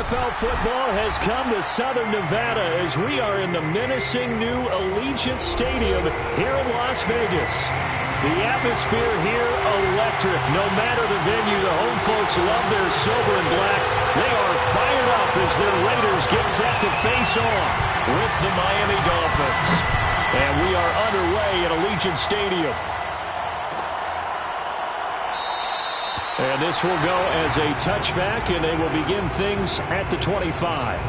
NFL football has come to Southern Nevada as we are in the menacing new Allegiant Stadium here in Las Vegas. The atmosphere here electric. No matter the venue, the home folks love their silver and black. They are fired up as their Raiders get set to face off with the Miami Dolphins. And we are underway at Allegiant Stadium. And this will go as a touchback, and they will begin things at the 25.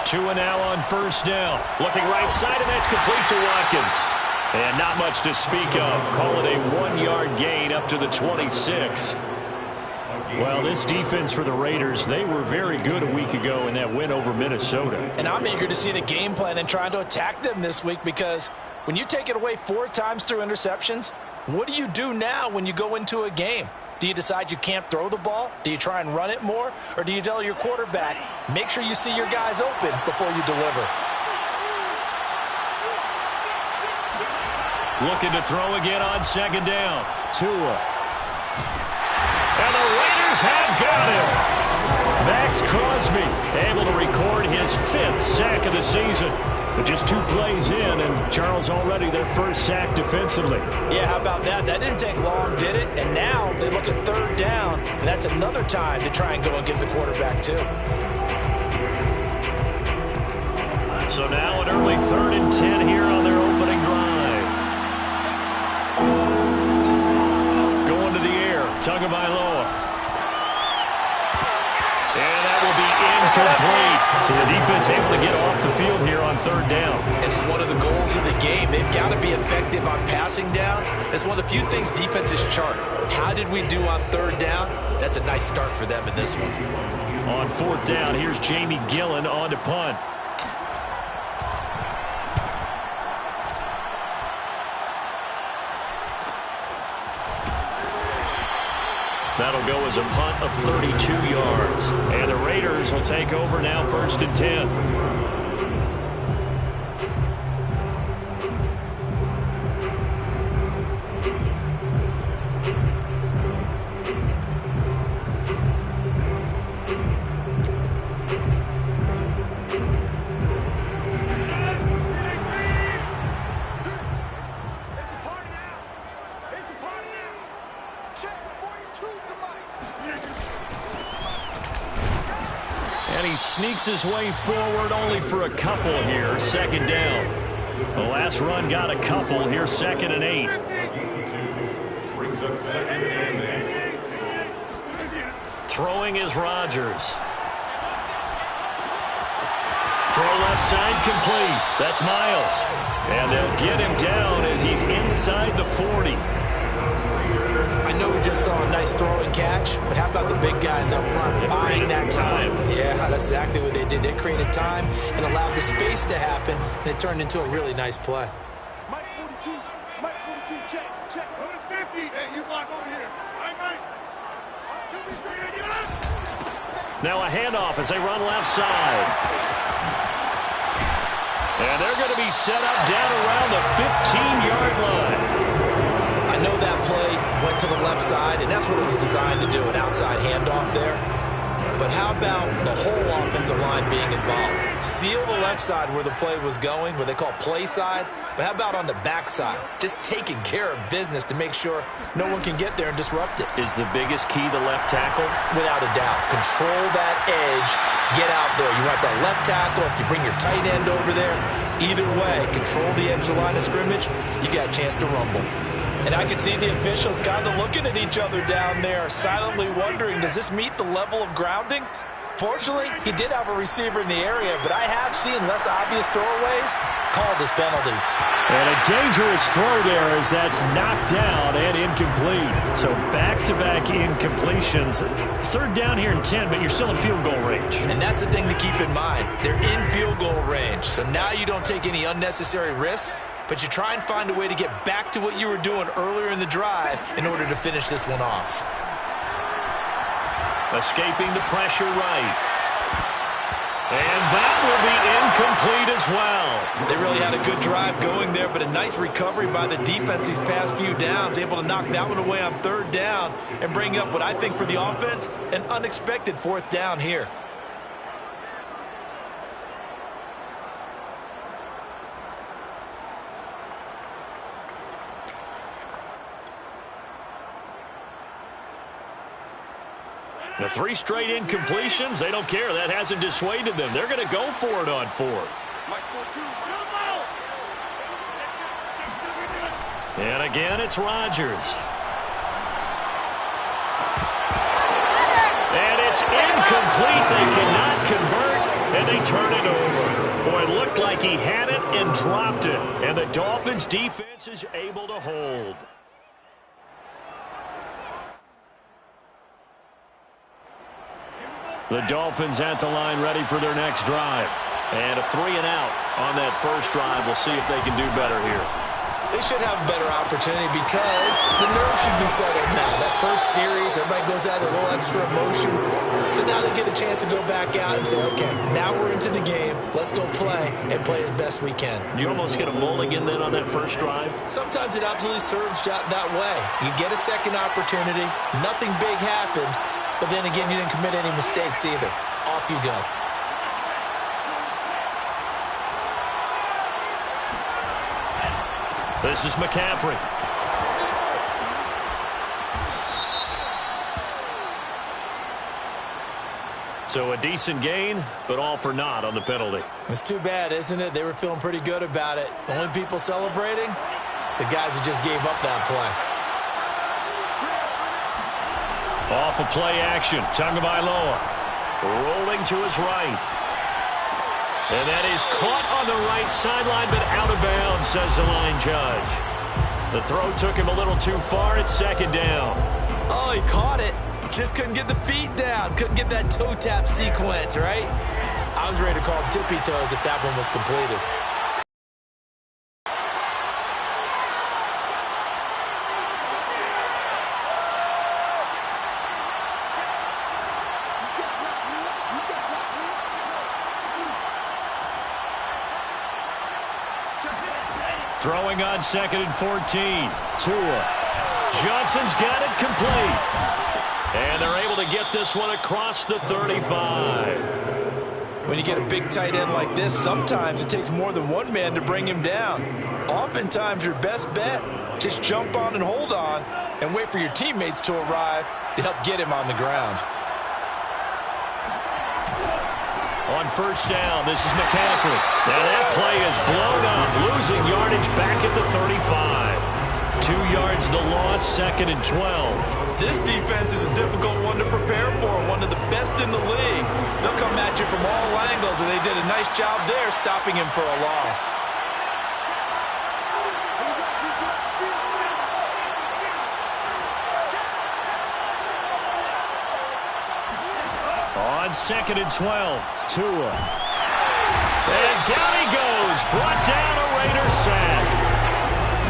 2 now on first down. Looking right side, and that's complete to Watkins. And not much to speak of. Call it a 1-yard gain up to the 26. Well, this defense for the Raiders, they were very good a week ago in that win over Minnesota. And I'm eager to see the game plan and trying to attack them this week, because when you take it away 4 times through interceptions, what do you do now when you go into a game? Do you decide you can't throw the ball? Do you try and run it more? Or do you tell your quarterback, make sure you see your guys open before you deliver? Looking to throw again on second down. Tua. And the Raiders have got him. Max Crosby able to record his 5th sack of the season. But just 2 plays in, and Charles already their first sack defensively. Yeah, how about that? That didn't take long, did it? And now they look at 3rd down, and that's another time to try and go and get the quarterback too. So now an early 3rd and 10 here on their opening drive. Going to the air, Tagovailoa. And that will be incomplete. So the defense able to get off the field here on 3rd down. It's one of the goals of the game. They've got to be effective on passing downs. It's one of the few things defenses chart. How did we do on 3rd down? That's a nice start for them in this one. On 4th down, here's Jamie Gillen on to punt. That'll go as a punt of 32 yards. And the Raiders will take over now 1st and 10. And he sneaks his way forward only for a couple here. 2nd down. The last run got a couple. Here's 2nd and 8. Brings up 2nd and 8. Throwing is Rodgers. Throw left side complete. That's Miles. And they'll get him down as he's inside the 40. I know we just saw a nice throw and catch, but how about the big guys up front buying that time? Yeah, that's exactly what they did. They created time and allowed the space to happen, and it turned into a really nice play. Mike 42, check. 50, hey, you block over here. Mike. Now a handoff as they run left side. And they're going to be set up down around the 15-yard line. I know that play went to the left side, and that's what it was designed to do, an outside handoff there. But how about the whole offensive line being involved? Seal the left side where the play was going, what they call play side. But how about on the back side? Just taking care of business to make sure no one can get there and disrupt it. Is the biggest key the left tackle? Without a doubt. Control that edge. Get out there. You want that left tackle. If you bring your tight end over there, either way, control the edge of the line of scrimmage, you got a chance to rumble. And I can see the officials kind of looking at each other down there, silently wondering, does this meet the level of grounding? Fortunately, he did have a receiver in the area, but I have seen less obvious throwaways called as penalties. And a dangerous throw there as that's knocked down and incomplete. So back-to-back incompletions. 3rd down here and 10, but you're still in field goal range. And that's the thing to keep in mind. They're in field goal range, so now you don't take any unnecessary risks. but you try and find a way to get back to what you were doing earlier in the drive in order to finish this one off. Escaping the pressure right. And that will be incomplete as well. They really had a good drive going there, but a nice recovery by the defense these past few downs, able to knock that one away on third down and bring up what I think for the offense, an unexpected fourth down here. The 3 straight incompletions, they don't care. That hasn't dissuaded them. They're going to go for it on fourth. And again, it's Rodgers. And it's incomplete. They cannot convert, and they turn it over. Boy, it looked like he had it and dropped it. And the Dolphins' defense is able to hold. The Dolphins at the line ready for their next drive. And a 3-and-out on that first drive. We'll see if they can do better here. They should have a better opportunity because the nerves should be settled now. That first series, everybody goes out with a little extra emotion. So now they get a chance to go back out and say, okay, now we're into the game. Let's go play and play as best we can. You almost get a mulligan then on that first drive? Sometimes it absolutely serves that way. You get a second opportunity. Nothing big happened. But then again, you didn't commit any mistakes either. Off you go. This is McCaffrey. So a decent gain, but all for naught on the penalty. It's too bad, isn't it? They were feeling pretty good about it. The only people celebrating, the guys who just gave up that play. Off of play action, Tagovailoa rolling to his right. And that is caught on the right sideline, but out of bounds, says the line judge. The throw took him a little too far. It's second down. Oh, he caught it. Just couldn't get the feet down. Couldn't get that toe tap sequence, right? I was ready to call tippy toes if that one was completed. Throwing on 2nd and 14. Tua. Johnson's got it complete. And they're able to get this one across the 35. When you get a big tight end like this, sometimes it takes more than one man to bring him down. Oftentimes, your best bet, just jump on and hold on and wait for your teammates to arrive to help get him on the ground. On first down, this is McCaffrey. Now that play is blown up, losing yardage back at the 35. 2 yards the loss, 2nd and 12. This defense is a difficult one to prepare for, one of the best in the league. They'll come at you from all angles, and they did a nice job there stopping him for a loss. On 2nd and 12, Tua. And down he goes, brought down a Raider sack.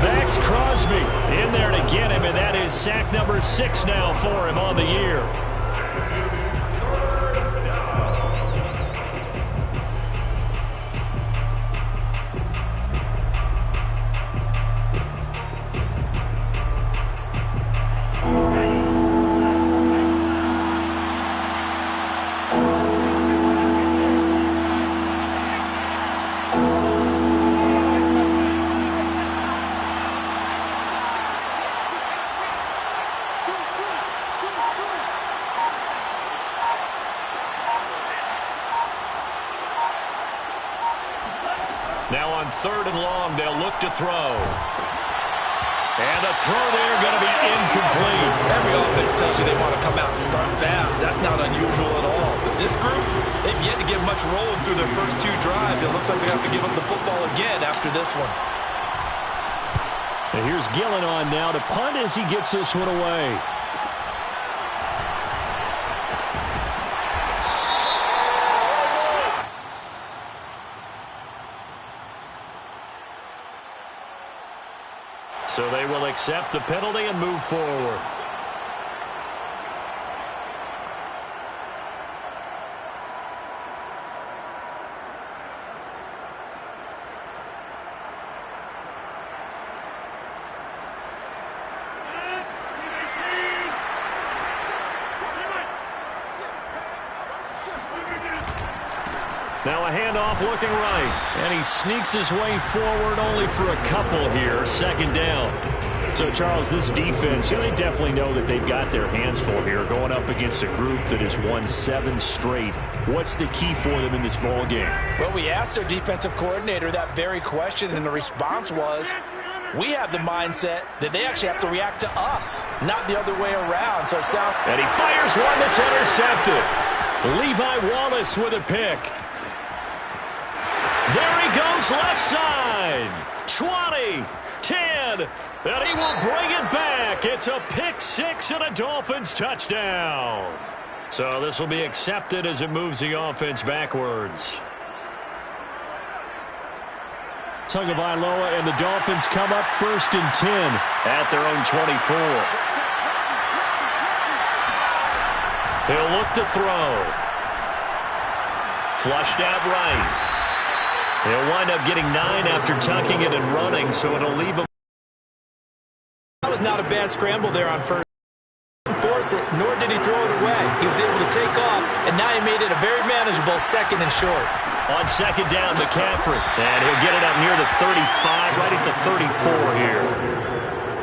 Max Crosby in there to get him, and that is sack number 6 now for him on the year. Now on 3rd and long, they'll look to throw. And the throw there going to be incomplete. Every offense tells you they want to come out and start fast. That's not unusual at all. But this group, they've yet to get much rolling through their first 2 drives. It looks like they have to give up the football again after this one. And here's Gillen on now to punt as he gets this one away. So they will accept the penalty and move forward. Now a handoff looking right. And he sneaks his way forward only for a couple here. Second down. So, Charles, this defense, they definitely know that they've got their hands full here going up against a group that has won 7 straight. What's the key for them in this ball game? Well, we asked their defensive coordinator that very question, and the response was, we have the mindset that they actually have to react to us, not the other way around. So and he fires one that's intercepted. Levi Wallace with a pick. There he goes left side. 20, 10, and he will bring it back. It's a pick 6 and a Dolphins touchdown. So this will be accepted as it moves the offense backwards. Tagovailoa and the Dolphins come up 1st and 10 at their own 24. He'll look to throw. Flushed out right. He'll wind up getting 9 after tucking it and running, so it'll leave him. That was not a bad scramble there on first. Force it, nor did he throw it away. He was able to take off, and now he made it a very manageable 2nd and short. On 2nd down, McCaffrey. And he'll get it up near the 35, right at the 34 here.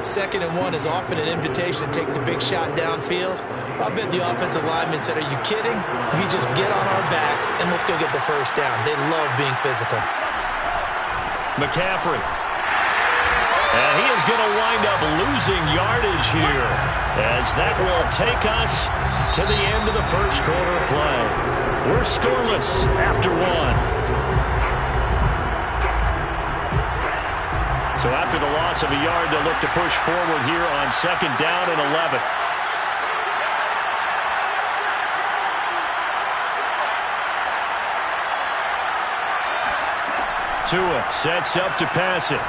2nd and 1 is often an invitation to take the big shot downfield. I bet the offensive lineman said, are you kidding? We just get on our backs, and let's go get the first down. They love being physical. McCaffrey. And he is going to wind up losing yardage here, as that will take us to the end of the first quarter play. We're scoreless after 1. So after the loss of a yard, they'll look to push forward here on 2nd down and 11. Tua sets up to pass it.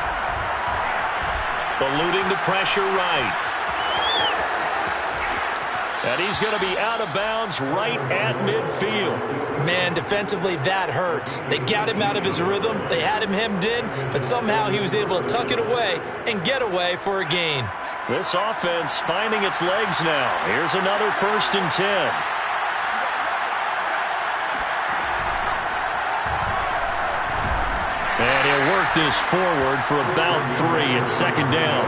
Eluding the pressure right. And he's going to be out of bounds right at midfield. Man, defensively, that hurts. They got him out of his rhythm. They had him hemmed in, but somehow he was able to tuck it away and get away for a gain. This offense finding its legs now. Here's another 1st and 10. And he'll work this forward for about 3 at 2nd down.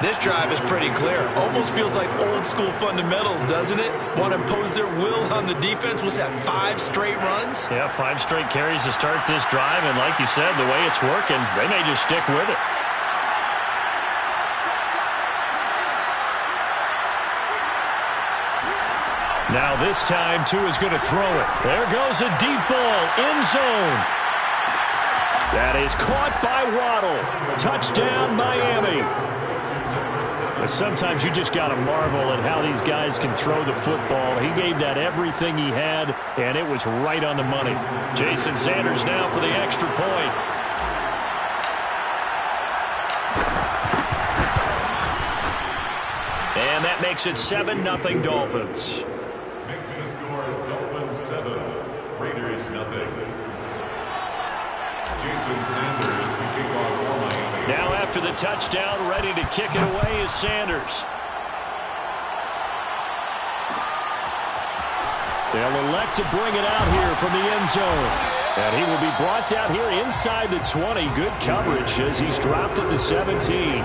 This drive is pretty clear. Almost feels like old school fundamentals, doesn't it? Want to impose their will on the defense. Was that 5 straight runs? Yeah, 5 straight carries to start this drive. And like you said, the way it's working, they may just stick with it. Now this time, Tua's going to throw it. There goes a deep ball, end zone. That is caught by Waddle. Touchdown, Miami. But sometimes you just got to marvel at how these guys can throw the football. He gave that everything he had, and it was right on the money. Jason Sanders now for the extra point. And that makes it 7-0 Dolphins. Makes the score Dolphins 7, Raiders 0. Jason Sanders to kick off for Miami. Now after the touchdown, ready to kick it away is Sanders. They'll elect to bring it out here from the end zone. And he will be brought down here inside the 20. Good coverage as he's dropped at the 17.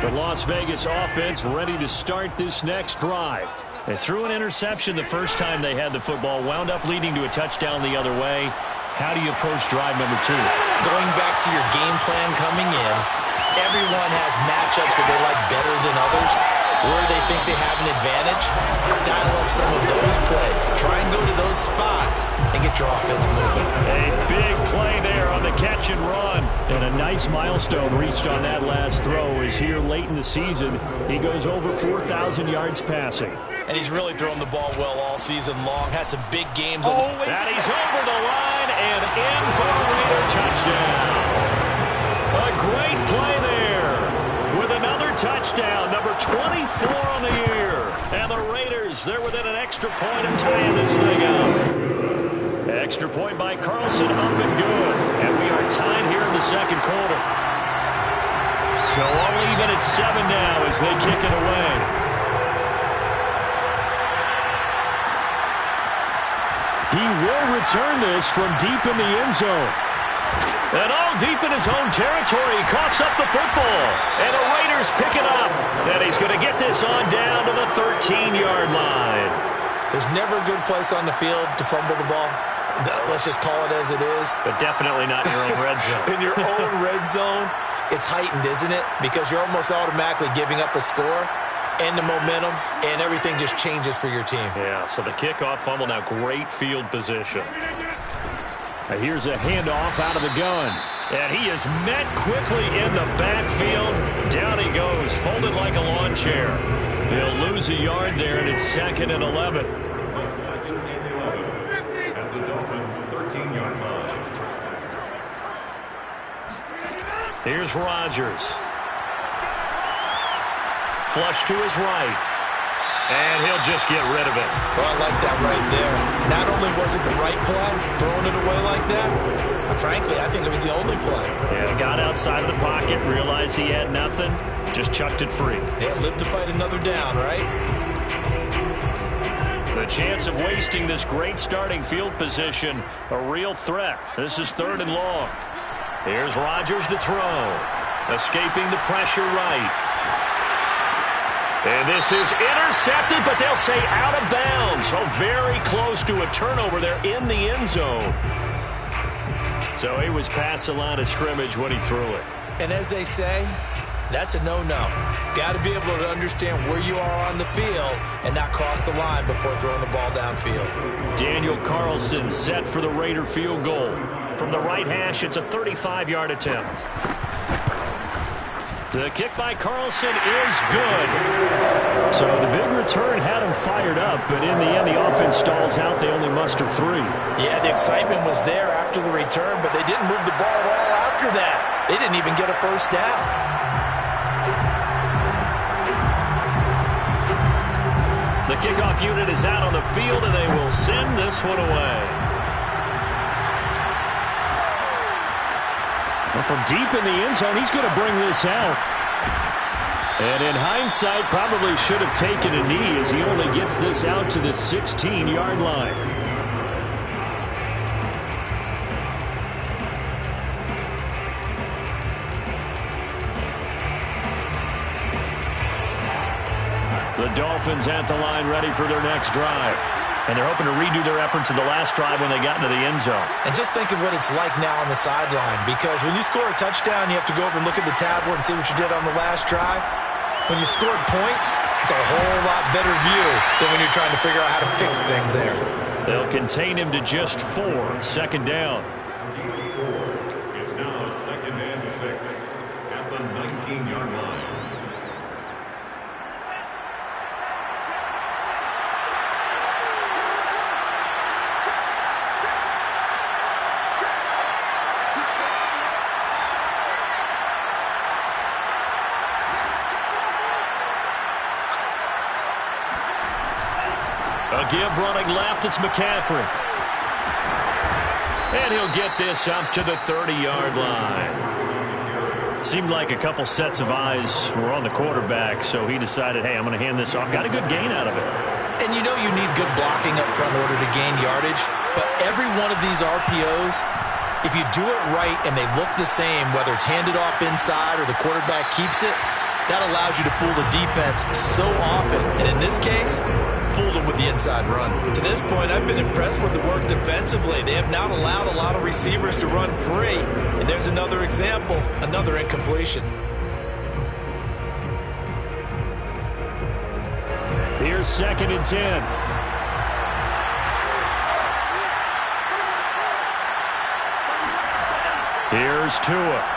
The Las Vegas offense ready to start this next drive. They threw an interception the first time they had the football, wound up leading to a touchdown the other way. How do you approach drive number 2? Going back to your game plan coming in, everyone has matchups that they like better than others. Where they think they have an advantage, dial up some of those plays. Try and go to those spots and get your offense moving. A big play there on the catch and run. And a nice milestone reached on that last throw as here late in the season, he goes over 4,000 yards passing. And he's really thrown the ball well all season long. Had some big games. And he's over the line and in for a Raider touchdown. A great play there with another touchdown, number 24 on the year. And the Raiders, they're within an extra point of tying this thing up. Extra point by Carlson, up and good. And we are tied here in the second quarter. So all even at 7 now as they kick it away. He will return this from deep in the end zone. And all deep in his own territory, he coughs up the football. And the Raiders pick it up. And he's going to get this on down to the 13-yard line. There's never a good place on the field to fumble the ball. Let's just call it as it is. But definitely not in your own red zone. In your own red zone, it's heightened, isn't it? Because you're almost automatically giving up a score. And the momentum, and everything just changes for your team. Yeah, so the kickoff fumble, now great field position. Now here's a handoff out of the gun. And he is met quickly in the backfield. Down he goes, folded like a lawn chair. They'll lose a yard there, and it's 2nd and 11. Second and 11 at the Dolphins' 13-yard line. Here's Rodgers. Flush to his right. And he'll just get rid of it. Well, I like that right there. Not only was it the right play, throwing it away like that, but frankly, I think it was the only play. Yeah, got outside of the pocket, realized he had nothing, just chucked it free. Yeah, live to fight another down, right? The chance of wasting this great starting field position, a real threat. This is 3rd and long. Here's Rodgers to throw. Escaping the pressure right. And this is intercepted, but they'll say out of bounds. So very close to a turnover there in the end zone. So he was past the line of scrimmage when he threw it. And as they say, that's a no-no. Got to be able to understand where you are on the field and not cross the line before throwing the ball downfield. Daniel Carlson set for the Raider field goal. From the right hash, it's a 35-yard attempt. The kick by Carlson is good. So the big return had him fired up, but in the end, the offense stalls out. They only muster 3. Yeah, the excitement was there after the return, but they didn't move the ball at all after that. They didn't even get a first down. The kickoff unit is out on the field, and they will send this one away. Well, from deep in the end zone, he's going to bring this out. And in hindsight, probably should have taken a knee as he only gets this out to the 16-yard line. The Dolphins at the line ready for their next drive. And they're hoping to redo their efforts in the last drive when they got into the end zone. And just think of what it's like now on the sideline, because when you score a touchdown, you have to go over and look at the tablet and see what you did on the last drive. When you scored points, it's a whole lot better view than when you're trying to figure out how to fix things there. They'll contain him to just 4. 2nd down. It's now 2nd and 6 at the 19-yard line. A give running left, it's McCaffrey. And he'll get this up to the 30-yard line. Seemed like a couple sets of eyes were on the quarterback, so he decided, hey, I'm going to hand this off. Got a good gain out of it. And you know you need good blocking up front in order to gain yardage, but every one of these RPOs, if you do it right and they look the same, whether it's handed off inside or the quarterback keeps it, that allows you to fool the defense so often. And in this case, fooled them with the inside run. To this point, I've been impressed with the work defensively. They have not allowed a lot of receivers to run free. And there's another example, another incompletion. Here's 2nd and 10. Here's Tua.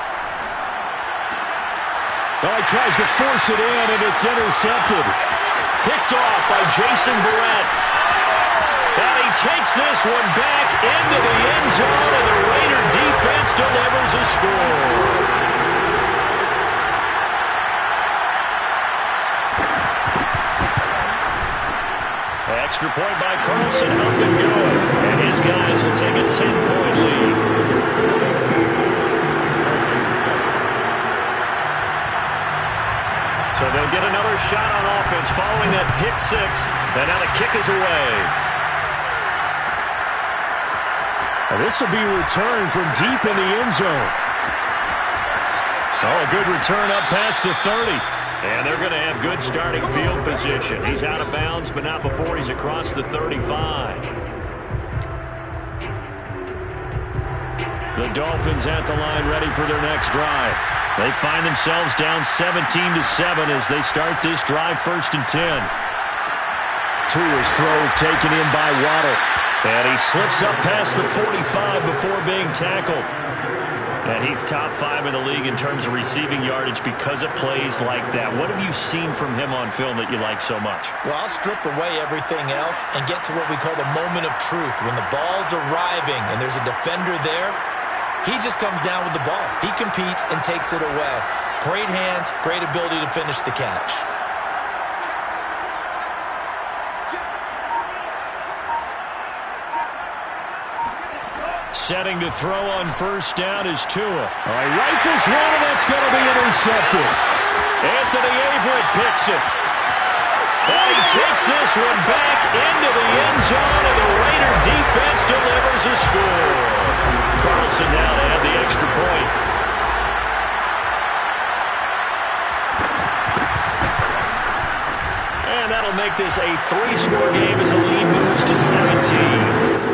Oh, he tries to force it in, and it's intercepted. Picked off by Jason Verrett. And he takes this one back into the end zone, and the Raider defense delivers a score. Extra point by Carlson, up and good. And his guys will take a 10-point lead. So they'll get another shot on offense following that pick six. And now the kick is away. And this will be returned from deep in the end zone. Oh, a good return up past the 30. And they're going to have good starting field position. He's out of bounds, but not before he's across the 35. The Dolphins at the line ready for their next drive. They find themselves down 17-7 as they start this drive, 1st and 10. Tua's throw is taken in by Waddle. And he slips up past the 45 before being tackled. And he's top 5 in the league in terms of receiving yardage because of plays like that. What have you seen from him on film that you like so much? Well, I'll strip away everything else and get to what we call the moment of truth. When the ball's arriving and there's a defender there, he just comes down with the ball. He competes and takes it away. Great hands, great ability to finish the catch. Setting to throw on 1st down is Tua. All right, rifles one, and that's going to be intercepted. Anthony Averett picks it. And he takes this one back into the end zone, and the Raider defense delivers a score. Carlson now to have the extra point. And that'll make this a 3-score game as the lead moves to 17.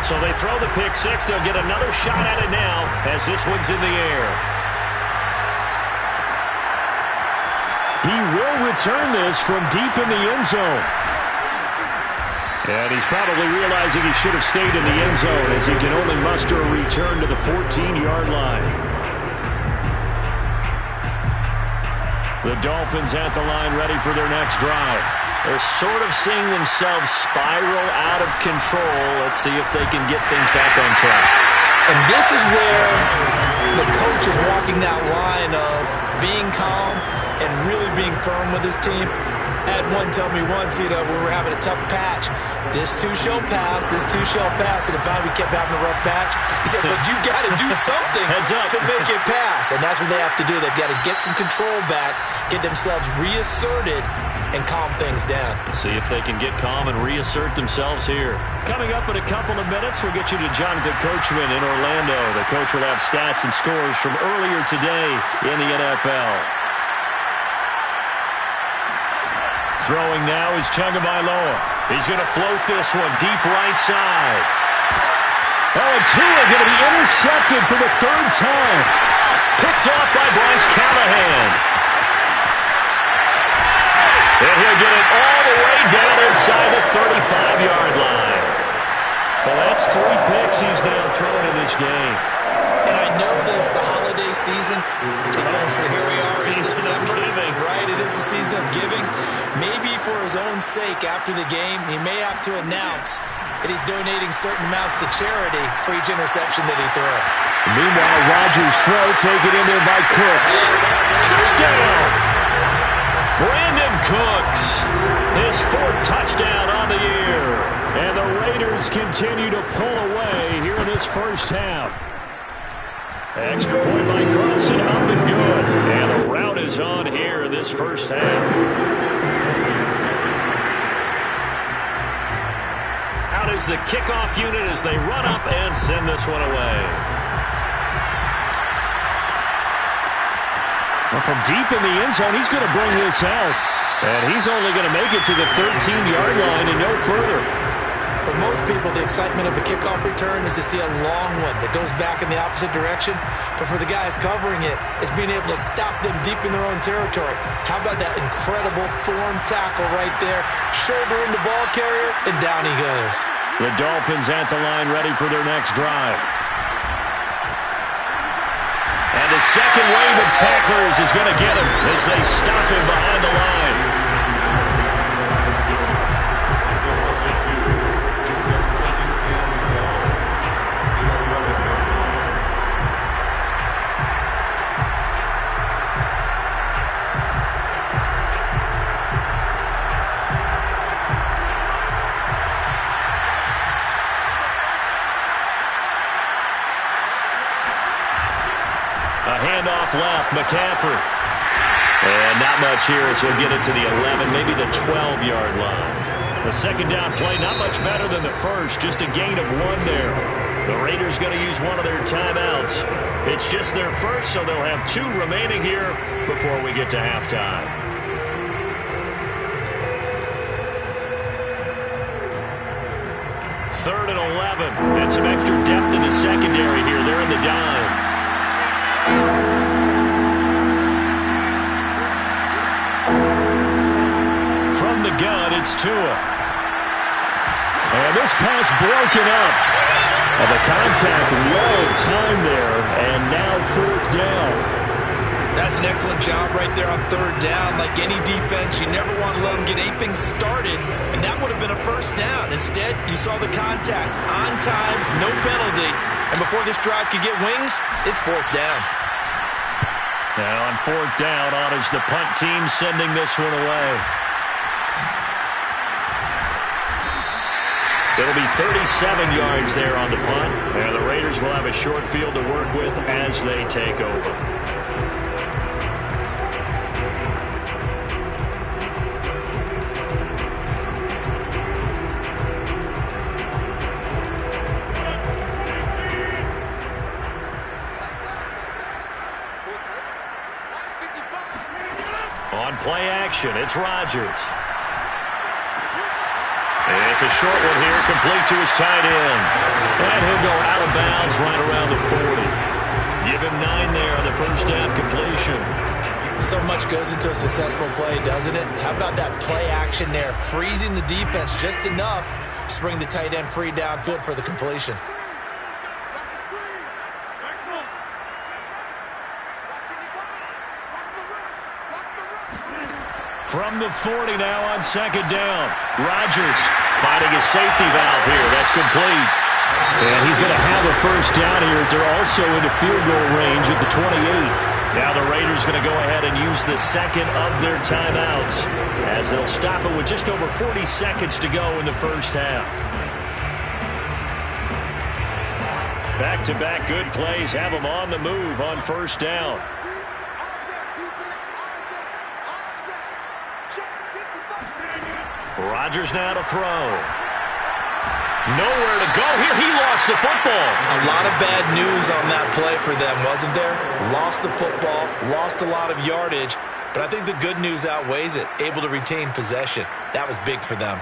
So they throw the pick six. They'll get another shot at it now as this one's in the air. He will return this from deep in the end zone. And he's probably realizing he should have stayed in the end zone as he can only muster a return to the 14-yard line. The Dolphins at the line ready for their next drive. They're sort of seeing themselves spiral out of control. Let's see if they can get things back on track. And this is where the coach is walking that line of being calm and really being firm with his team. I had one tell me once, we were having a tough patch. This too shall pass, this too shall pass. And finally we kept having a rough patch. He said, but you got to do something to make it pass. And that's what they have to do. They've got to get some control back, get themselves reasserted, and calm things down. See if they can get calm and reassert themselves here. Coming up in a couple of minutes, we'll get you to Jonathan Coachman in Orlando. The coach will have stats and scores from earlier today in the NFL. Throwing now is Tagovailoa. He's going to float this one deep right side. Oh, and Tua going to be intercepted for the 3rd time. Picked off by Bryce Callahan. And he'll get it all the way down inside the 35-yard line. Well, that's 3 picks he's now thrown in this game. And I know this, the holiday season, because here we are in December, right? It is the season of giving. Maybe for his own sake, after the game, he may have to announce that he's donating certain amounts to charity for each interception that he throws. Meanwhile, Rodgers' throw taken in there by Cooks. Touchdown! Brandon Cooks, his 4th touchdown on the year. And the Raiders continue to pull away here in this first half. Extra point by Carlson, up and good. And the route is on here in this first half. Out is the kickoff unit as they run up and send this one away. Well, from deep in the end zone, he's going to bring this out. And he's only going to make it to the 13-yard line and no further. For most people, the excitement of a kickoff return is to see a long one that goes back in the opposite direction. But for the guys covering it, it's being able to stop them deep in their own territory. How about that incredible form tackle right there? Shoulder in the ball carrier, and down he goes. The Dolphins at the line ready for their next drive. And the second wave of tacklers is going to get him as they stop him behind the line. A handoff left, McCaffrey. And not much here as he'll get it to the 11, maybe the 12-yard line. The second down play, not much better than the first, just a gain of 1 there. The Raiders going to use one of their timeouts. It's just their first, so they'll have 2 remaining here before we get to halftime. Third and 11. And some extra depth in the secondary here. They're in the dime. From the gun, it's Tua. And this pass broken up. And the contact well timed there, and now 4th down. That's an excellent job right there on 3rd down. Like any defense, you never want to let them get anything started, and that would have been a 1st down. Instead, you saw the contact. On time, no penalty. And before this drive could get wings, it's 4th down. And on 4th down, honors the punt team sending this one away. It'll be 37 yards there on the punt. And the Raiders will have a short field to work with as they take over. On play action, it's Rodgers. It's a short one here, complete to his tight end. And he'll go out of bounds right around the 40. Give him 9 there on the 1st down completion. So much goes into a successful play, doesn't it? How about that play action there, freezing the defense just enough to bring the tight end free downfield for the completion. From the 40 now on 2nd down. Rodgers finding a safety valve here. That's complete. And he's going to have a 1st down here as they're also into field goal range at the 28. Now the Raiders going to go ahead and use the second of their timeouts as they'll stop it with just over 40 seconds to go in the 1st half. Back-to-back good plays have them on the move on 1st down. Rodgers now to throw. Nowhere to go here. He lost the football. A lot of bad news on that play for them, wasn't there? Lost the football, lost a lot of yardage, but I think the good news outweighs it. Able to retain possession. That was big for them.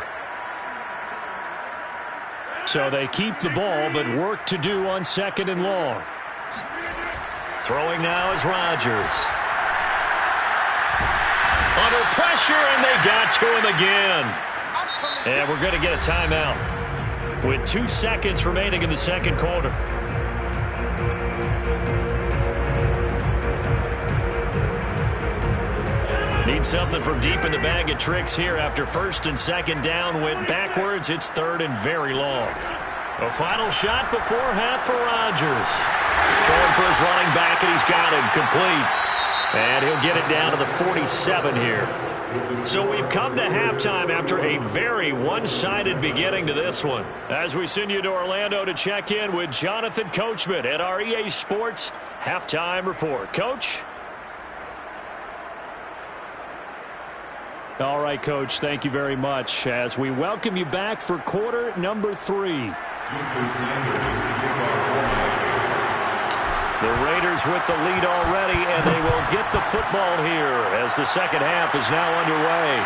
So they keep the ball, but work to do on 2nd and long. Throwing now is Rodgers. Under pressure, and they got to him again. And we're going to get a timeout with 2 seconds remaining in the 2nd quarter. Need something from deep in the bag of tricks here after 1st and 2nd down went backwards. It's 3rd and very long. A final shot before half for Rodgers. Throwing for his running back, and he's got him complete. And he'll get it down to the 47 here. So we've come to halftime after a very one-sided beginning to this one. As we send you to Orlando to check in with Jonathan Coachman at our EA Sports Halftime Report. Coach? All right, Coach, thank you very much as we welcome you back for quarter number 3. The Raiders with the lead already, and they will get the football here as the 2nd half is now underway.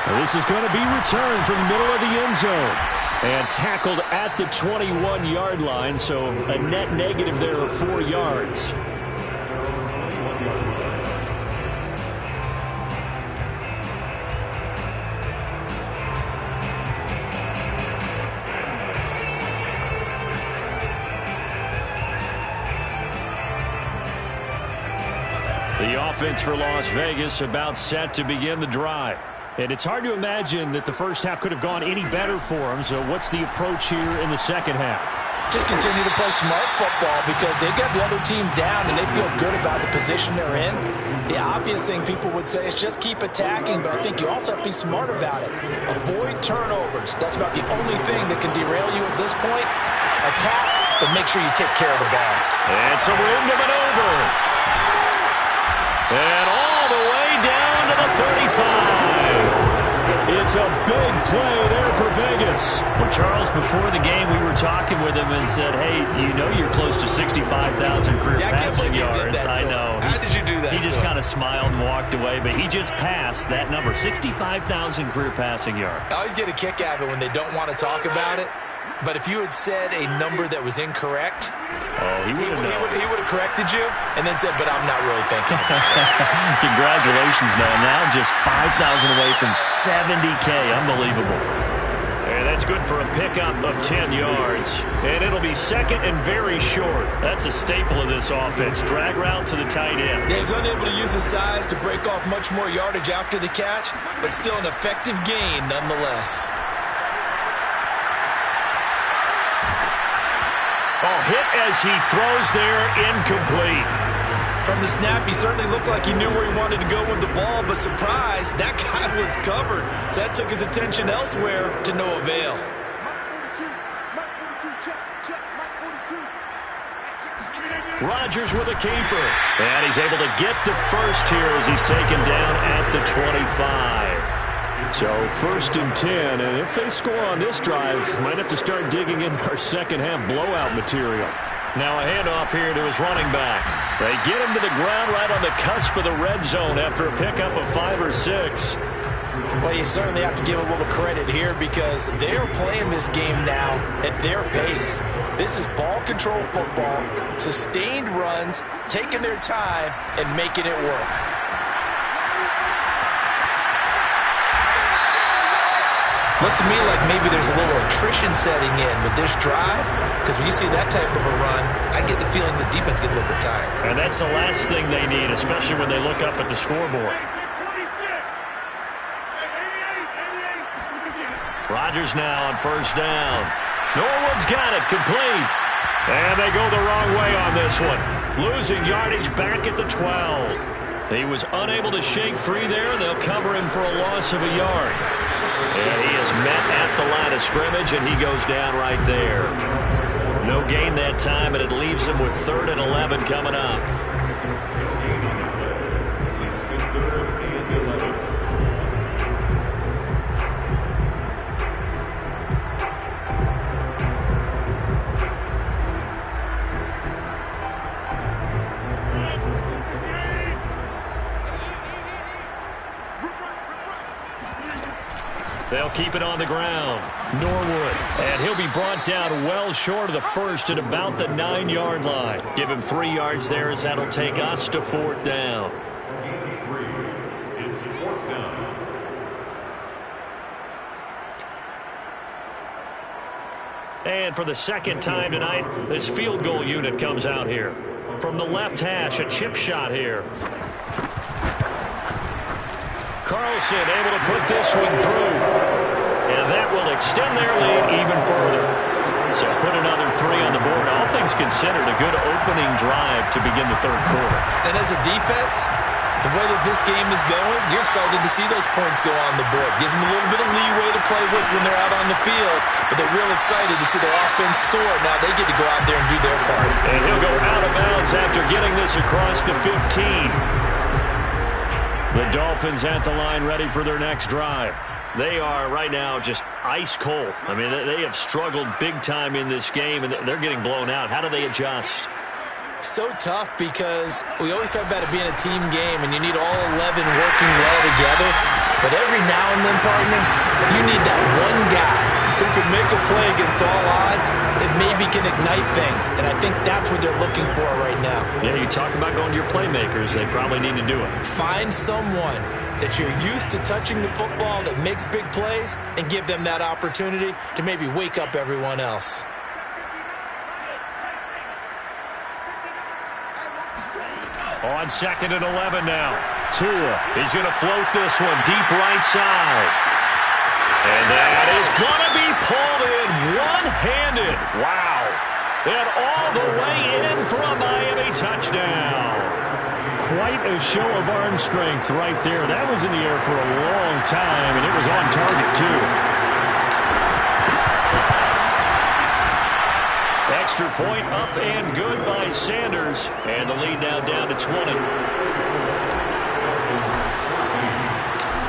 And this is going to be returned from the middle of the end zone. And tackled at the 21-yard line, so a net negative there of 4 yards. The offense for Las Vegas about set to begin the drive. And it's hard to imagine that the first half could have gone any better for them. So what's the approach here in the second half? Just continue to play smart football because they've got the other team down and they feel good about the position they're in. The obvious thing people would say is just keep attacking, but I think you also have to be smart about it. Avoid turnovers. That's about the only thing that can derail you at this point. Attack, but make sure you take care of the ball. And some room to maneuver. And all the way down to the 35. It's a big play there for Vegas. Well, Charles, before the game, we were talking with him and said, hey, you know you're close to 65,000 career passing yards. I know. How did you do that? He just kind of smiled and walked away, but he just passed that number, 65,000 career passing yards. I always get a kick out of it when they don't want to talk about it. But if you had said a number that was incorrect, he would have corrected you and then said, but I'm not really thinking. Congratulations, now just 5,000 away from 70K. Unbelievable. And that's good for a pickup of 10 yards. And it'll be second and very short. That's a staple of this offense. Drag route to the tight end. Yeah, he's unable to use his size to break off much more yardage after the catch, but still an effective gain nonetheless. Hit as he throws there, incomplete. From the snap, he certainly looked like he knew where he wanted to go with the ball, but surprise, that guy was covered. So that took his attention elsewhere to no avail. Rodgers with a keeper. And he's able to get the first here as he's taken down at the 25. So 1st and 10, and if they score on this drive, might have to start digging in our second half blowout material. Now a handoff here to his running back. They get him to the ground right on the cusp of the red zone after a pickup of 5 or 6. Well, you certainly have to give a little credit here because they're playing this game now at their pace. This is ball control football, sustained runs, taking their time, and making it work. Looks to me like maybe there's a little attrition setting in with this drive, because when you see that type of a run, I get the feeling the defense gets a little bit tired. And that's the last thing they need, especially when they look up at the scoreboard. Rodgers now on 1st down. Norwood's got it, complete. And they go the wrong way on this one. Losing yardage back at the 12. He was unable to shake free there. They'll cover him for a loss of a yard. And he is met at the line of scrimmage, and he goes down right there. No gain that time, and it leaves him with 3rd and 11 coming up. They'll keep it on the ground. Norwood. And he'll be brought down well short of the first at about the 9-yard line. Give him 3 yards there as that'll take us to 4th down. It's 4th down. And for the second time tonight, this field goal unit comes out here. From the left hash, a chip shot here. Carlson able to put this one through. And that will extend their lead even further. So put another 3 on the board. All things considered, a good opening drive to begin the 3rd quarter. And as a defense, the way that this game is going, you're excited to see those points go on the board. Gives them a little bit of leeway to play with when they're out on the field. But they're real excited to see their offense score. Now they get to go out there and do their part. And he'll go out of bounds after getting this across the 15. The Dolphins at the line ready for their next drive. They are right now just ice cold. I mean, they have struggled big time in this game, and they're getting blown out. How do they adjust? So tough because we always talk about it being a team game, and you need all 11 working well together. But every now and then, partner, you need that one guy who can make a play against all odds that maybe can ignite things. And I think that's what they're looking for right now. Yeah, you talk about going to your playmakers. They probably need to do it. Find someone that you're used to touching the football that makes big plays and give them that opportunity to maybe wake up everyone else. On 2nd and 11 now. Tua, he's going to float this one deep right side. And that is going to be pulled in one-handed. Wow. And all the way in for a Miami touchdown. Quite a show of arm strength right there. That was in the air for a long time, and it was on target, too. Extra point up and good by Sanders. And the lead now down to 20.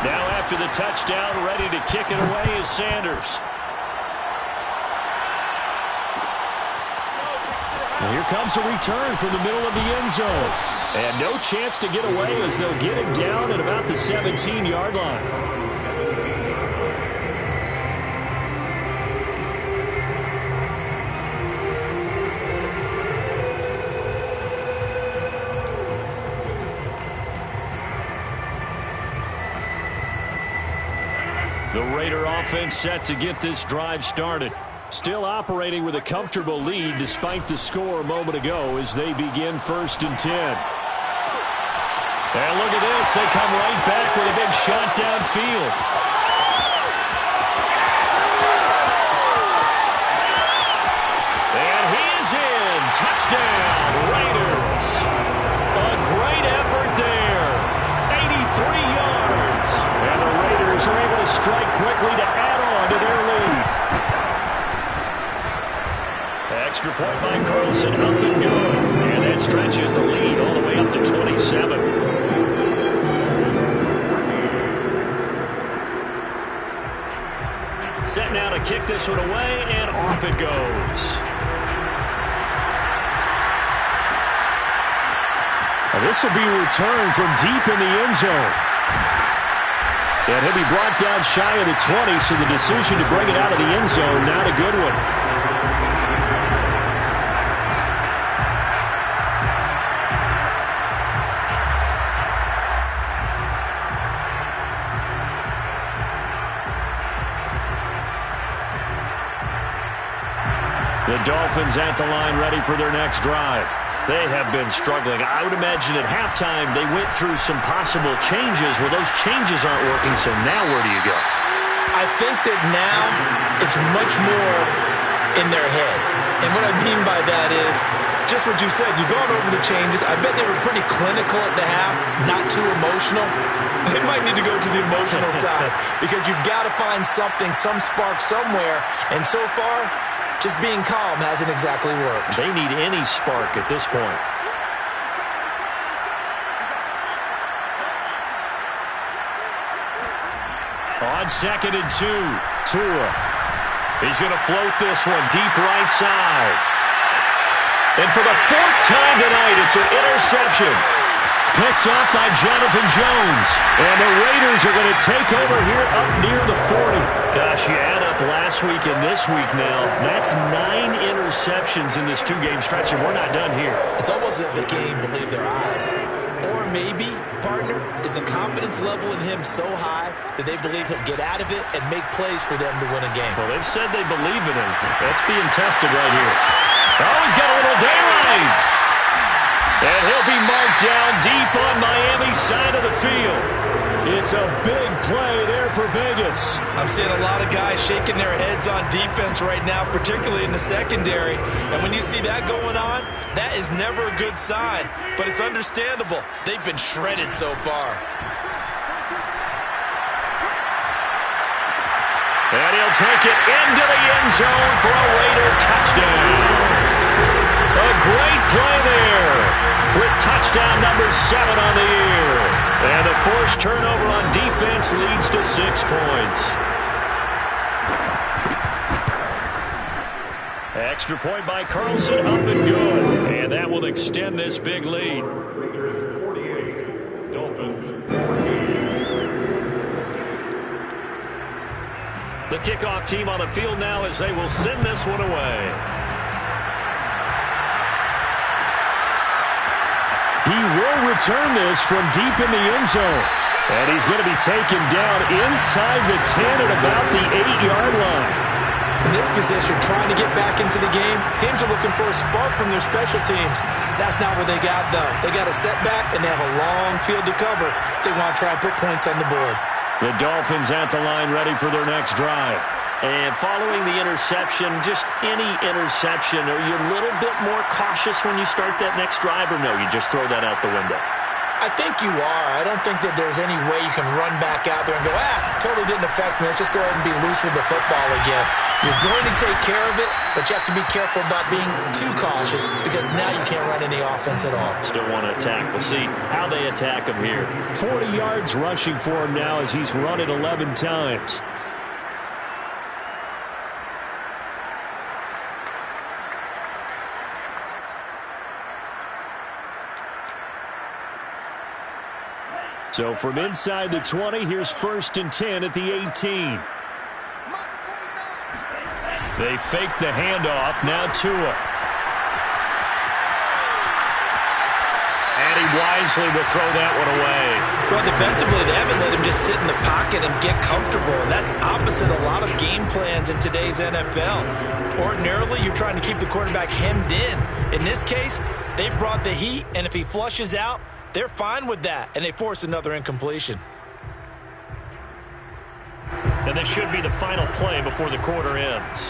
Now after the touchdown, ready to kick it away is Sanders. Well, here comes a return from the middle of the end zone. And no chance to get away as they'll get him down at about the 17-yard line. The Raider offense set to get this drive started. Still operating with a comfortable lead despite the score a moment ago as they begin 1st and 10. And look at this. They come right back with a big shot downfield. And he is in. Touchdown, Raiders. A great effort there. 83 yards. And the Raiders are able to strike quickly to add on to their lead. Extra point by Carlson, up and good. And that stretches the lead all the way up to 27. Set now to kick this one away, and off it goes. Now this will be returned from deep in the end zone. And he'll be brought down shy of the 20, so the decision to bring it out of the end zone, not a good one. The Dolphins at the line ready for their next drive. They have been struggling. I would imagine at halftime they went through some possible changes. Well, those changes aren't working, so now where do you go? I think that now it's much more in their head. And what I mean by that is just what you said. You've gone over the changes. I bet they were pretty clinical at the half, not too emotional. They might need to go to the emotional side because you've got to find something, some spark somewhere. And so far, just being calm hasn't exactly worked. They need any spark at this point. On 2nd and 2, Tua. He's going to float this one deep right side. And for the 4th time tonight, it's an interception. Picked up by Jonathan Jones. And the Raiders are going to take over here up near the 40. Gosh, you add up last week and this week now. That's 9 interceptions in this 2-game stretch, and we're not done here. It's almost as if the game believed their eyes. Or maybe, partner, is the confidence level in him so high that they believe he'll get out of it and make plays for them to win a game. Well, they've said they believe in him. That's being tested right here. Oh, he's got a little daylight. And he'll be marked down deep on Miami's side of the field. It's a big play there for Vegas. I'm seeing a lot of guys shaking their heads on defense right now, particularly in the secondary. And when you see that going on, that is never a good sign. But it's understandable. They've been shredded so far. And he'll take it into the end zone for a Raider touchdown. A great play there with touchdown number 7 on the year. And a forced turnover on defense leads to 6 points. Extra point by Carlson, up and good. And that will extend this big lead. Raiders 48, Dolphins 14. The kickoff team on the field now as they will send this one away. He will return this from deep in the end zone. And he's going to be taken down inside the 10 at about the 8-yard line. In this position, trying to get back into the game, teams are looking for a spark from their special teams. That's not what they got, though. They got a setback, and they have a long field to cover if they want to try and put points on the board. The Dolphins at the line ready for their next drive. And following the interception, just any interception, are you a little bit more cautious when you start that next drive, or no, you just throw that out the window? I think you are. I don't think that there's any way you can run back out there and go, totally didn't affect me. Let's just go ahead and be loose with the football again. You're going to take care of it, but you have to be careful about being too cautious because now you can't run any offense at all. Still want to attack. We'll see how they attack him here. 40 yards rushing for him now as he's run it 11 times. So from inside the 20, here's 1st and 10 at the 18. They fake the handoff. Now Tua. And he wisely will throw that one away. Well, defensively, they haven't let him just sit in the pocket and get comfortable, and that's opposite a lot of game plans in today's NFL. Ordinarily, you're trying to keep the quarterback hemmed in. In this case, they brought the heat, and if he flushes out, they're fine with that, and they force another incompletion. And this should be the final play before the quarter ends.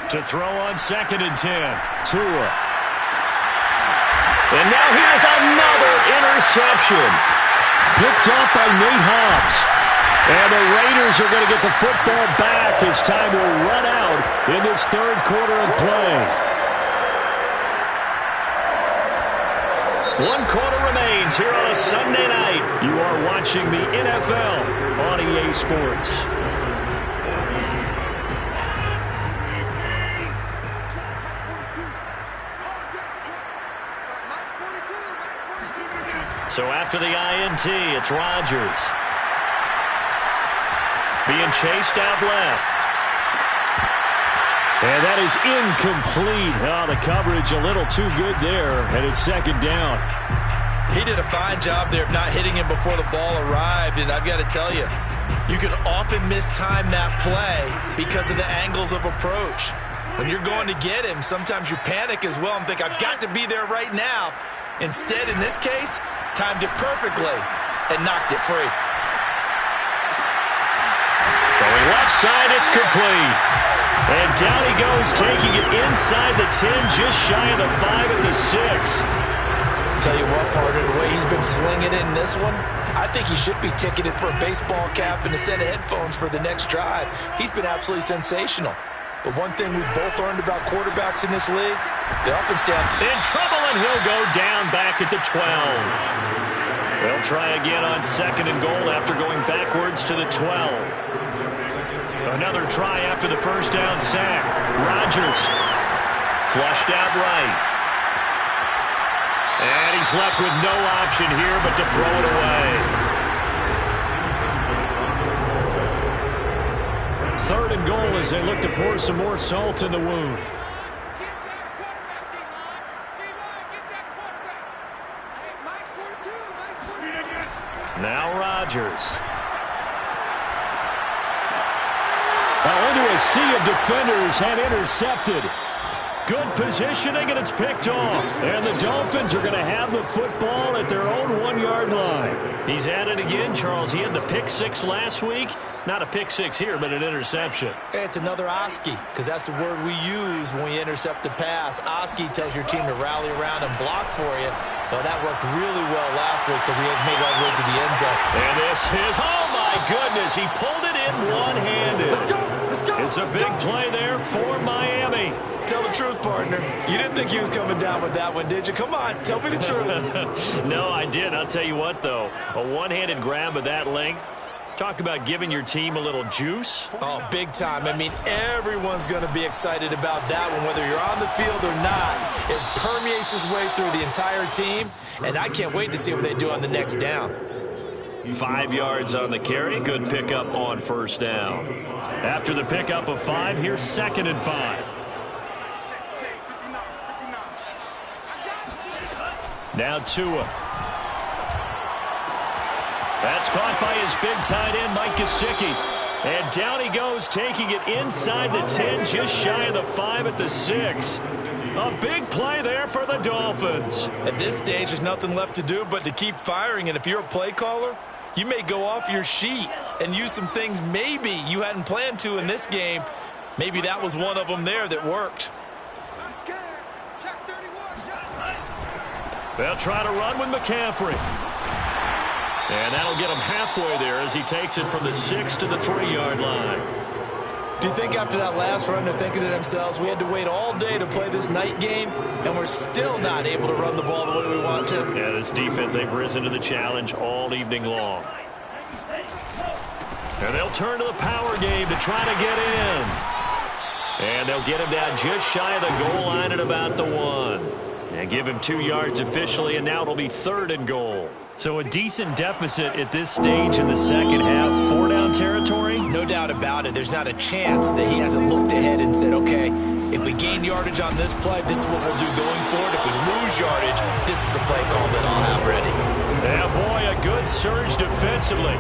To throw on 2nd and 10. Tua. And now here's another interception. Picked off by Nate Hobbs. And the Raiders are going to get the football back as time will run out in this 3rd quarter of play. 1 quarter remains here on a Sunday night. You are watching the NFL on EA Sports. So after the INT, it's Rodgers. Being chased out left. And that is incomplete. Oh, the coverage a little too good there, and it's 2nd down. He did a fine job there of not hitting him before the ball arrived, and I've got to tell you, you can often mistime that play because of the angles of approach. When you're going to get him, sometimes you panic as well and think, I've got to be there right now. Instead, in this case, timed it perfectly and knocked it free. Throwing left side, it's complete. And down he goes, taking it inside the 10, just shy of the 5 at the 6. Tell you what, partner, the way he's been slinging it in this one, I think he should be ticketed for a baseball cap and a set of headphones for the next drive. He's been absolutely sensational. But one thing we've both learned about quarterbacks in this league, they often stand in trouble, and he'll go down back at the 12. They'll try again on 2nd and goal after going backwards to the 12. Another try after the 1st down sack. Rodgers flushed out right. And he's left with no option here but to throw it away. 3rd and goal as they look to pour some more salt in the wound. Now Rodgers. Now into a sea of defenders and intercepted. Good positioning, and it's picked off. And the Dolphins are going to have the football at their own 1-yard line. He's at it again, Charles. He had the pick 6 last week. Not a pick 6 here, but an interception. It's another Oski, because that's the word we use when we intercept a pass. Oski tells your team to rally around and block for you. But that worked really well last week because he had made all the way to the end zone. And this is, oh my goodness, he pulled it in one-handed. Let's go, let's go. It's a big play there for Miami. Tell the truth, partner. You didn't think he was coming down with that one, did you? Come on, tell me the truth. No, I did. I'll tell you what, though. A one-handed grab of that length. Talk about giving your team a little juice. Oh, big time. I mean, everyone's going to be excited about that one, whether you're on the field or not. It permeates its way through the entire team, and I can't wait to see what they do on the next down. 5 yards on the carry. Good pickup on first down. After the pickup of 5, here's 2nd and 5. Now Tua. That's caught by his big tight end, Mike Gesicki. And down he goes, taking it inside the 10, just shy of the 5 at the 6. A big play there for the Dolphins. At this stage, there's nothing left to do but to keep firing. And if you're a play caller, you may go off your sheet and use some things maybe you hadn't planned to in this game. Maybe that was one of them there that worked. They'll try to run with McCaffrey. And that'll get him halfway there as he takes it from the 6 to the 3-yard line. Do you think after that last run they're thinking to themselves, we had to wait all day to play this night game, and we're still not able to run the ball the way we want to? Yeah, this defense, they've risen to the challenge all evening long. And they'll turn to the power game to try to get in. And they'll get him down just shy of the goal line at about the 1. And give him 2 yards officially, and now it'll be 3rd and goal. So a decent deficit at this stage in the second half. 4-down territory? No doubt about it. There's not a chance that he hasn't looked ahead and said, okay, if we gain yardage on this play, this is what we'll do going forward. If we lose yardage, this is the play call that I'll have ready. Yeah, boy, a good surge defensively.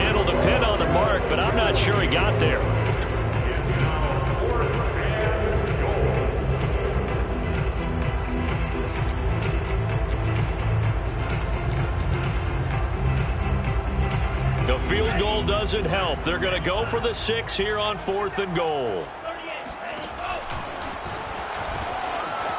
It'll depend on the mark, but I'm not sure he got there. The field goal doesn't help. They're going to go for the 6 here on 4th and goal.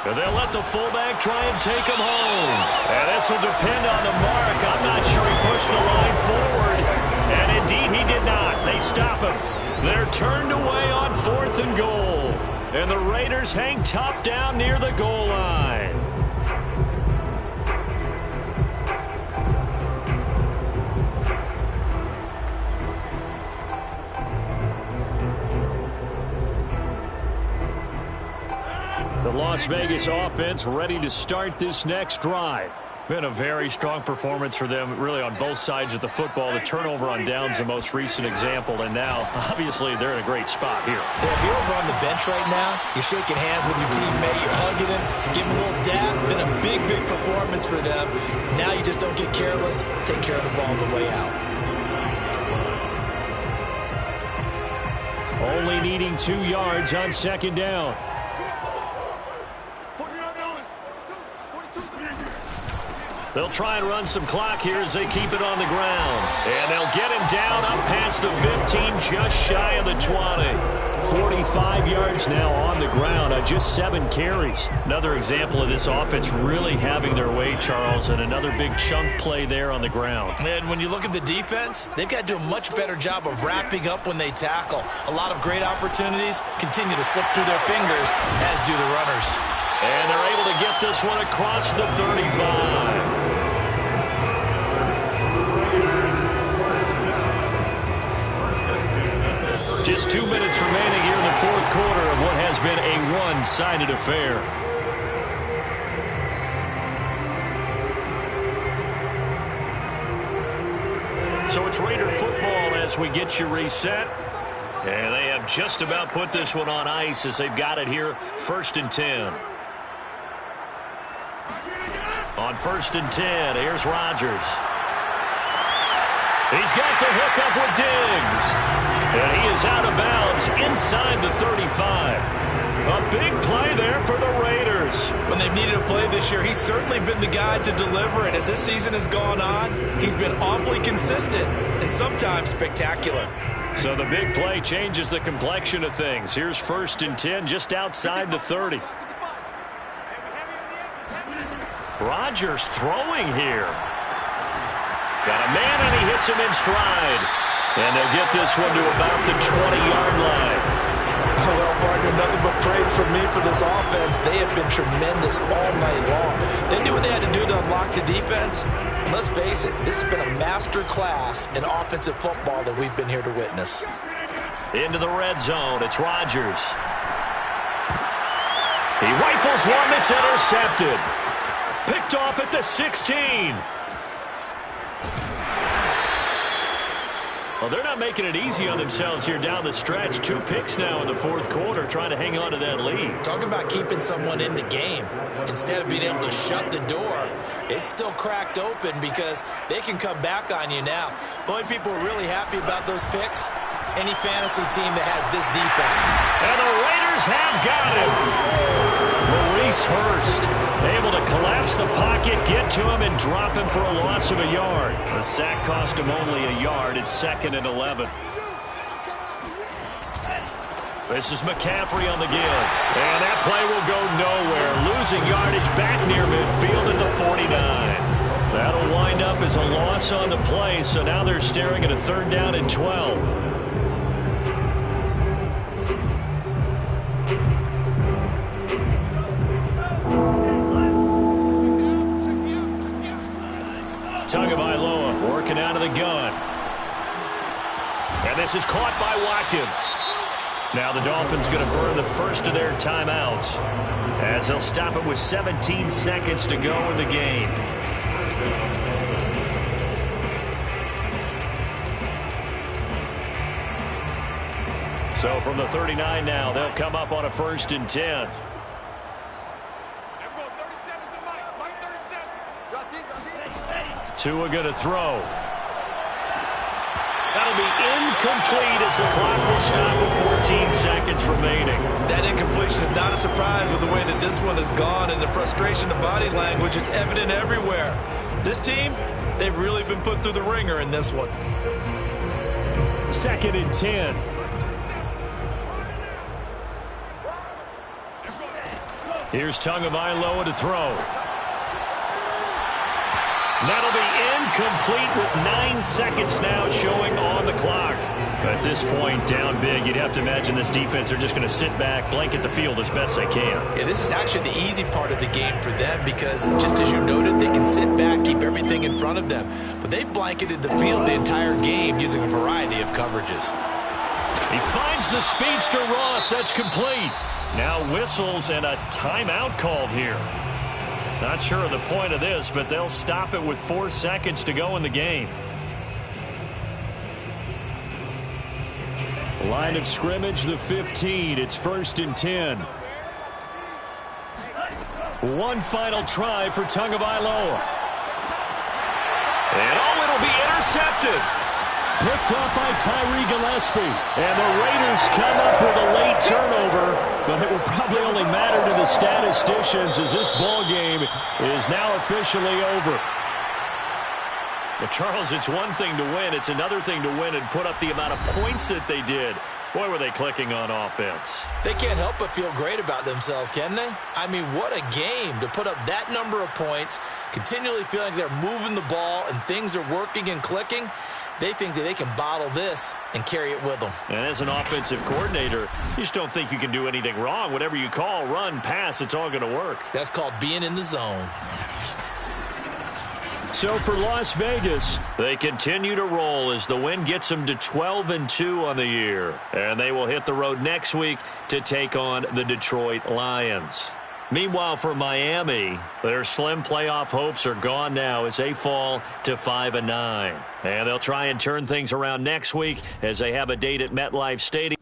And they'll let the fullback try and take him home. And this will depend on the mark. I'm not sure he pushed the line forward. And indeed he did not. They stop him. They're turned away on 4th and goal. And the Raiders hang tough down near the goal line. The Las Vegas offense ready to start this next drive. Been a very strong performance for them, really, on both sides of the football. The turnover on downs, the most recent example, and now, obviously, they're in a great spot here. Yeah, if you're over on the bench right now, you're shaking hands with your teammate, you're hugging him, giving him a little dab. Been a big, big performance for them. Now you just don't get careless. Take care of the ball on the way out. Only needing 2 yards on 2nd down. They'll try and run some clock here as they keep it on the ground. And they'll get him down up past the 15, just shy of the 20. 45 yards now on the ground on just 7 carries. Another example of this offense really having their way, Charles, and another big chunk play there on the ground. And when you look at the defense, they've got to do a much better job of wrapping up when they tackle. A lot of great opportunities continue to slip through their fingers, as do the runners. And they're able to get this one across the 35. Just 2 minutes remaining here in the 4th quarter of what has been a one-sided affair. So it's Raider football as we get you reset. And they have just about put this one on ice as they've got it here, 1st and 10. On 1st and 10, here's Rodgers. He's got the hook up with Diggs. And he is out of bounds inside the 35. A big play there for the Raiders. When they've needed a play this year, he's certainly been the guy to deliver it. As this season has gone on, he's been awfully consistent and sometimes spectacular. So the big play changes the complexion of things. Here's 1st and 10 just outside the 30. Rodgers throwing here. Got a man, and he hits him in stride. And they'll get this one to about the 20-yard line. Well, partner, nothing but praise from me for this offense. They have been tremendous all night long. They knew what they had to do to unlock the defense. And let's face it, this has been a master class in offensive football that we've been here to witness. Into the red zone, it's Rodgers. He rifles one that's intercepted. Picked off at the 16. they're not making it easy on themselves here down the stretch. 2 picks now in the fourth quarter, trying to hang on to that lead. Talk about keeping someone in the game. Instead of being able to shut the door, it's still cracked open because they can come back on you now. The only people who are really happy about those picks, any fantasy team that has this defense. And the Raiders have got him. Maurice Hurst able to collapse the pocket, get to him, and drop him for a loss of a yard. The sack cost him only a yard. It's 2nd and 11. This is McCaffrey on the give. And that play will go nowhere. Losing yardage back near midfield at the 49. That'll wind up as a loss on the play, so now they're staring at a 3rd down and 12. Tagovailoa working out of the gun. And this is caught by Watkins. Now the Dolphins going to burn the first of their timeouts as they'll stop it with 17 seconds to go in the game. So from the 39 now, they'll come up on a 1st and 10. Tua going to throw. That'll be incomplete as the clock will stop with 14 seconds remaining. That incompletion is not a surprise with the way that this one has gone, and the frustration of body language is evident everywhere. This team, they've really been put through the ringer in this one. 2nd and 10. Here's Tagovailoa to throw. That'll be incomplete with 9 seconds now showing on the clock. At this point, down big, you'd have to imagine this defense, they're just going to sit back, blanket the field as best they can. Yeah, this is actually the easy part of the game for them because, just as you noted, they can sit back, keep everything in front of them. But they've blanketed the field the entire game using a variety of coverages. He finds the speedster Ross. That's complete. Now whistles and a timeout called here. Not sure of the point of this, but they'll stop it with 4 seconds to go in the game. Line of scrimmage, the 15. It's 1st and 10. One final try for Tagovailoa. And it'll be intercepted. Picked up by Tyree Gillespie. And the Raiders come up with a late turnover, but it will probably only matter to the statisticians as this ball game is now officially over. But Charles, it's one thing to win. It's another thing to win and put up the amount of points that they did. Boy, were they clicking on offense. They can't help but feel great about themselves, can they? I mean, what a game to put up that number of points, continually feeling they're moving the ball and things are working and clicking. They think that they can bottle this and carry it with them. And as an offensive coordinator, you just don't think you can do anything wrong. Whatever you call, run, pass, it's all going to work. That's called being in the zone. So for Las Vegas, they continue to roll as the win gets them to 12-2 on the year. And they will hit the road next week to take on the Detroit Lions. Meanwhile, for Miami, their slim playoff hopes are gone now as they fall to 5-9. And they'll try and turn things around next week as they have a date at MetLife Stadium.